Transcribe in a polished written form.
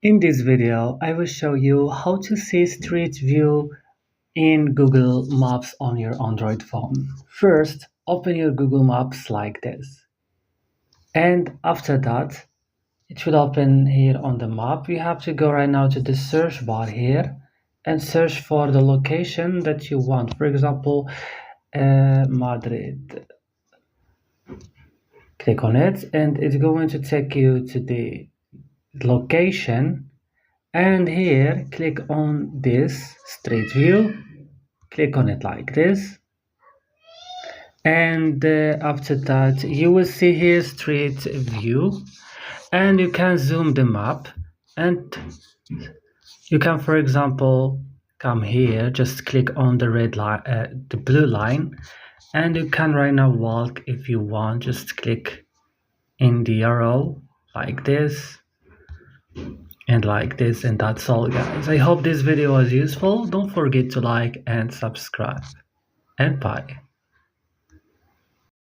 In this video, I will show you how to see Street View in Google Maps on your Android phone. First, open your Google Maps like this. And after that, it should open here on the map. You have to go right now to the search bar here and search for the location that you want. For example, Madrid. Click on it and it's going to take you to the location. And here, click on this Street View, click on it like this. And after that, you will see here Street View, and you can zoom the map. And you can, for example, come here, just click on the red line, the blue line, and you can right now walk if you want. Just click in the arrow like this. And like this, and that's all, guys. I hope this video was useful. Don't forget to like and subscribe, and bye.